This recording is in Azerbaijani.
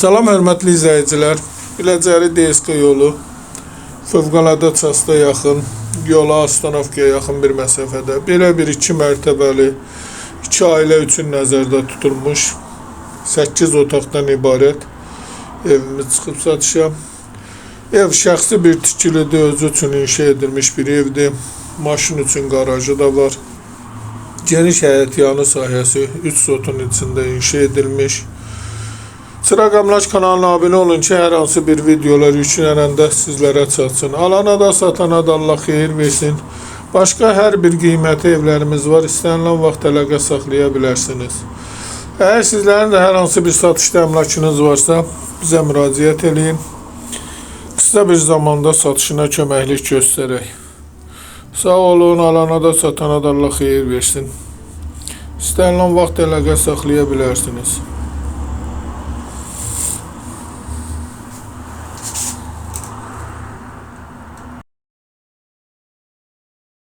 Salam hörmətli izləyicilər. Biləcəri DSK yolu fövqəladə çasta yaxın, yola Astanovkaya yaxın bir məsafədə. Belə bir 2 mərtəbəli, 2 ailə üçün nəzərdə tutulmuş 8 otaqdan ibarət evimiz çıxıb satışa. Ev şəxsi bir tikilidir, özü üçün inşa edilmiş bir evdir. Maşın üçün qarajı da var. Geniş həyətyanı sahəsi 3 sotun içində inşa edilmiş. Çıraq Əmlak kanalına abunə olun ki, hər hansı bir videolar yüklənəndə sizlərə çatsın. Alana da satana da Allah xeyir versin. Başqa hər bir qiyməti evlərimiz var. İstənilən vaxt əlaqə saxlaya bilərsiniz. Əgər sizlərin də hər hansı bir satışda əmlakınız varsa, bizə müraciət edin. Qısa bir zamanda satışına köməklik göstərək. Sağ olun, alana da satana da Allah xeyir versin. İstənilən vaxt əlaqə saxlaya bilərsiniz.